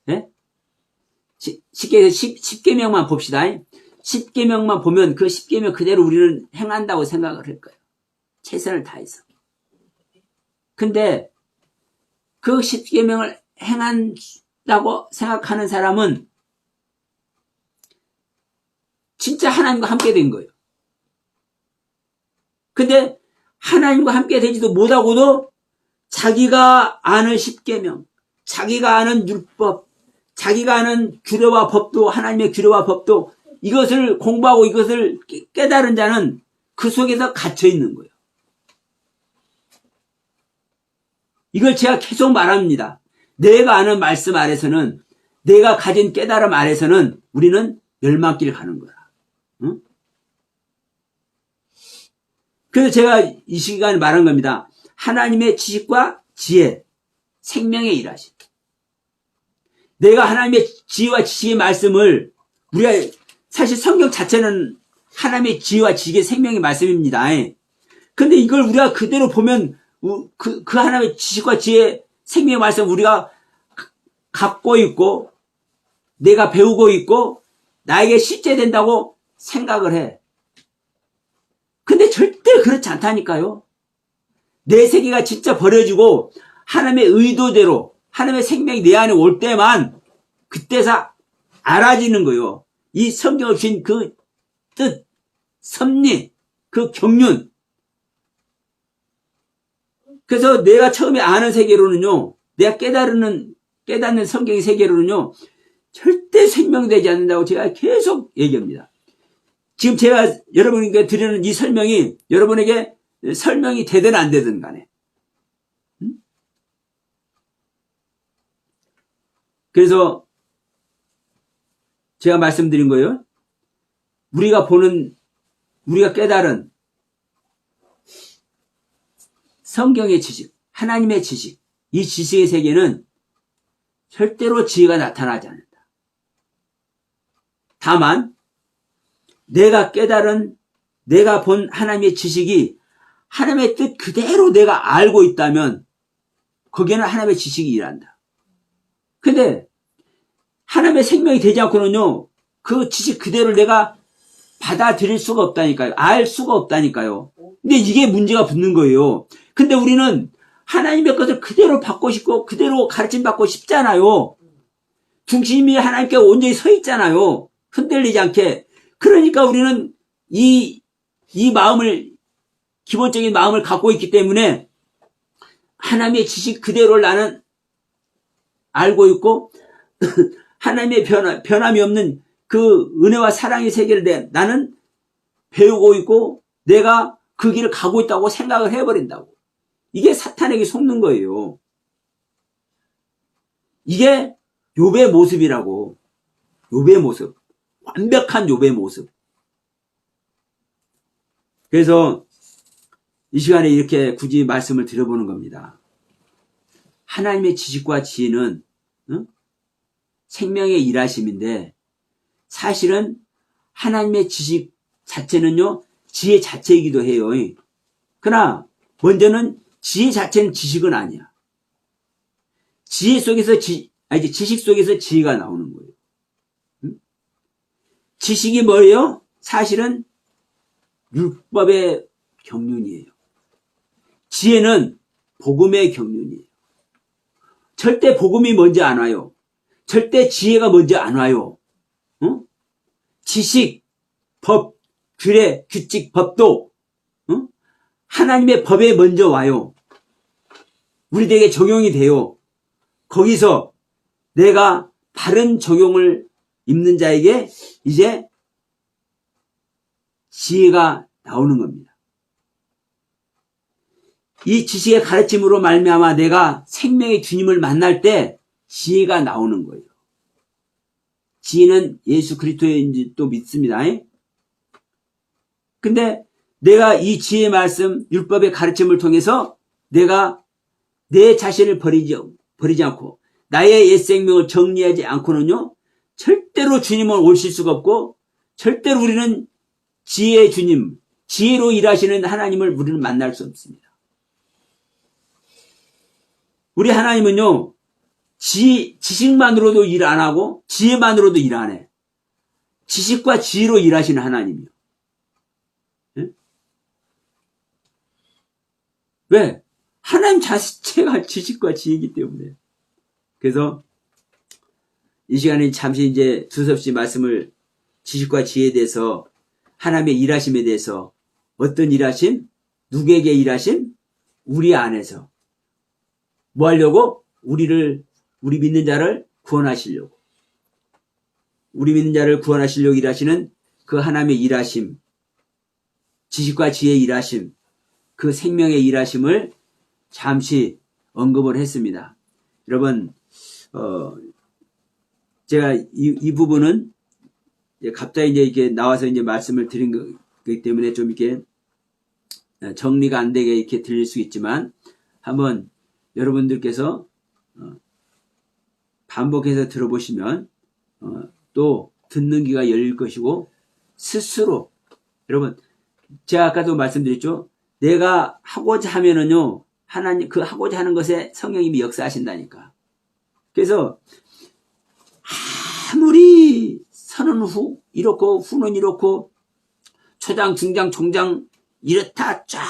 네? 쉽게 10계명만 봅시다. 10계명만 보면 그 10계명 그대로 우리는 행한다고 생각을 할 거예요. 최선을 다해서. 근데 그 십계명을 행한다고 생각하는 사람은 진짜 하나님과 함께 된 거예요. 근데 하나님과 함께 되지도 못하고도 자기가 아는 십계명, 자기가 아는 율법, 자기가 아는 규례와 법도, 하나님의 규례와 법도, 이것을 공부하고 이것을 깨달은 자는 그 속에서 갇혀 있는 거예요. 이걸 제가 계속 말합니다. 내가 아는 말씀 아래서는, 내가 가진 깨달음 아래서는 우리는 멸망길 가는 거야. 응? 그래서 제가 이 시간에 말한 겁니다. 하나님의 지식과 지혜, 생명의 일하심. 내가 하나님의 지혜와 지식의 말씀을, 우리가 사실 성경 자체는 하나님의 지혜와 지식의 생명의 말씀입니다. 근데 이걸 우리가 그대로 보면 그 하나님의 지식과 지혜, 생명의 말씀 우리가 갖고 있고 내가 배우고 있고 나에게 실제된다고 생각을 해. 근데 절대 그렇지 않다니까요. 내 세계가 진짜 버려지고 하나님의 의도대로 하나님의 생명이 내 안에 올 때만 그때서 알아지는 거예요. 이 성경을 주신 그 뜻, 섭리, 그 경륜. 그래서 내가 처음에 아는 세계로는요, 내가 깨닫는 성경의 세계로는요, 절대 생명되지 않는다고 제가 계속 얘기합니다. 지금 제가 여러분에게 드리는 이 설명이 여러분에게 설명이 되든 안 되든 간에. 그래서 제가 말씀드린 거예요. 우리가 깨달은 성경의 지식, 하나님의 지식, 이 지식의 세계는 절대로 지혜가 나타나지 않는다. 다만 내가 깨달은, 내가 본 하나님의 지식이 하나님의 뜻 그대로 내가 알고 있다면 거기에는 하나님의 지식이 일한다. 근데 하나님의 생명이 되지 않고는요, 그 지식 그대로를 내가 받아들일 수가 없다니까요. 알 수가 없다니까요. 근데 이게 문제가 붙는 거예요. 근데 우리는 하나님의 것을 그대로 받고 싶고 그대로 가르침 받고 싶잖아요. 중심이 하나님께 온전히 서 있잖아요. 흔들리지 않게. 그러니까 우리는 이 마음을, 기본적인 마음을 갖고 있기 때문에 하나님의 지식 그대로를 나는 알고 있고 하나님의 변함이 없는 그 은혜와 사랑의 세계를 나는 배우고 있고 내가 그 길을 가고 있다고 생각을 해버린다고. 이게 사탄에게 속는 거예요. 이게 욥의 모습이라고. 욥의 모습. 완벽한 욥의 모습. 그래서 이 시간에 이렇게 굳이 말씀을 드려보는 겁니다. 하나님의 지식과 지혜는 생명의 일하심인데 사실은 하나님의 지식 자체는요, 지혜 자체이기도 해요. 그러나 먼저는 지혜 자체는 지식은 아니야. 지혜 속에서 지식 속에서 지혜가 나오는 거예요. 지식이 뭐예요? 사실은 율법의 경륜이에요. 지혜는 복음의 경륜이에요. 절대 복음이 먼저 안 와요. 절대 지혜가 먼저 안 와요. 지식, 법, 규례, 규칙, 법도 하나님의 법에 먼저 와요. 우리에게 적용이 돼요. 거기서 내가 바른 적용을 입는 자에게 이제 지혜가 나오는 겁니다. 이 지식의 가르침으로 말미암아 내가 생명의 주님을 만날 때 지혜가 나오는 거예요. 지혜는 예수 그리스도인지 또 믿습니다. 근데 내가 이 지혜의 말씀, 율법의 가르침을 통해서 내가 내 자신을 버리지 않고 나의 옛 생명을 정리하지 않고는요, 절대로 주님을 오실 수가 없고 절대로 우리는 지혜의 주님, 지혜로 일하시는 하나님을 우리는 만날 수 없습니다. 우리 하나님은요, 지식만으로도 일 안 하고 지혜만으로도 일 안 해. 지식과 지혜로 일하시는 하나님이요. 네? 왜? 하나님 자체가 지식과 지혜이기 때문에. 그래서 이 시간에 잠시 이제 두섭씨 말씀을 지식과 지혜에 대해서 하나님의 일하심에 대해서 어떤 일하심? 누구에게 일하심? 우리 안에서. 뭐 하려고? 우리 믿는 자를 구원하시려고. 우리 믿는 자를 구원하시려고 일하시는 그 하나님의 일하심, 지식과 지혜의 일하심, 그 생명의 일하심을 잠시 언급을 했습니다. 여러분, 제가 이 부분은 갑자기 이제 이렇게 나와서 이제 말씀을 드린 거기 때문에 좀 이렇게 정리가 안 되게 이렇게 들릴 수 있지만 한번 여러분들께서 반복해서 들어보시면 또 듣는 귀가 열릴 것이고 스스로 여러분 제가 아까도 말씀드렸죠. 내가 하고자 하면은요 하나님 그 하고자 하는 것에 성령님이 역사하신다니까. 그래서 아무리 선은 후 이렇고 후는 이렇고 초장 중장 총장 이렇다 쫙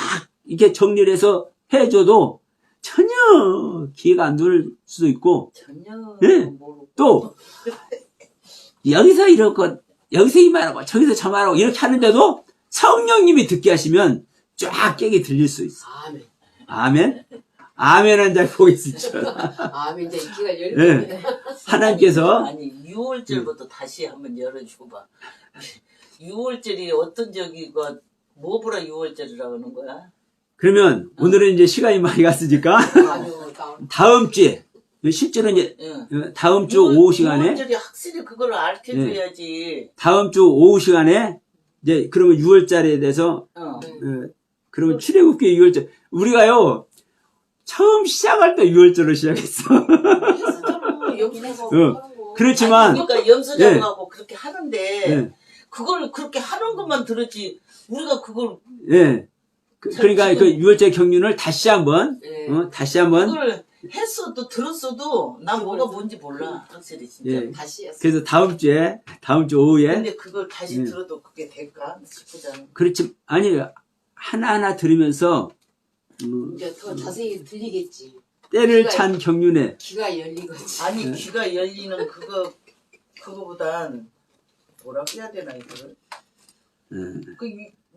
이렇게 정리를 해서 해줘도 전혀 기회가 안 들 수도 있고 전혀 네. 또 여기서 이렇고 여기서 이 말하고 저기서 저 말하고 이렇게 하는데도 성령님이 듣게 하시면 쫙 깨게 들릴 수 있어. 아멘. 아멘. 아멘은 잘 보겠습니다. 아멘. 이제 귀가 열리네. 네. 하나님께서 아니 6월절부터 다시 한번 열어주고 봐. 6월절이 어떤 적이고 뭐보라 6월절이라고 하는 거야? 그러면 오늘은 이제 시간이 많이 갔으니까 아유, 다음 주에 실제로 이제 응. 다음 주 오후 시간에 6월절이 확실히 그걸 알려줘야지. 다음 주 오후 시간에 이제 그러면 6월절에 대해서 어. 그러면 출애굽기 6월절 우리가요 처음 시작할 때 6월절로 시작했어. 했었잖아. 여기서 그렇지만 그러니까 염소장하고 그렇게 하는데 예, 그걸 그렇게 하는 것만 들었지 우리가 그걸 예. 그러니까 그 6월절 경륜을 다시 한번 네. 다시 한번 그걸 했어도 들었어도 난 뭐가 뭔지 몰라 확실히 진짜. 예. 다시 했어. 그래서 다음 주 오후에 근데 그걸 다시 예. 들어도 그게 될까 싶잖아. 그렇지 아니 하나하나 들으면서 이제 더 자세히 들리겠지. 때를 찬 경륜에 귀가 열리겠지. 아니 귀가 열리는 그거보단 뭐라고 해야 되나 이거를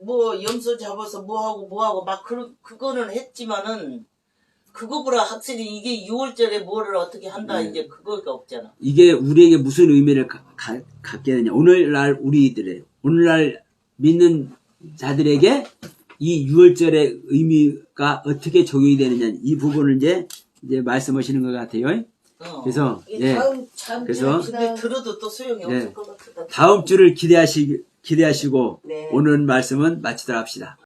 뭐 염소 잡아서 뭐하고 막 그거는 했지만은 그거보다 확실히 이게 6월절에 뭐를 어떻게 한다 이제 그거가 없잖아. 이게 우리에게 무슨 의미를 갖게 되냐 오늘날 오늘날 믿는 자들에게 이 6월절의 의미가 어떻게 적용이 되느냐 이 부분을 이제 말씀하시는 것 같아요. 그래서 그래서 근데 들어도 또 소용이 없을 것 같다. 다음 주를 기대하시고 네. 오늘 말씀은 마치도록 합시다.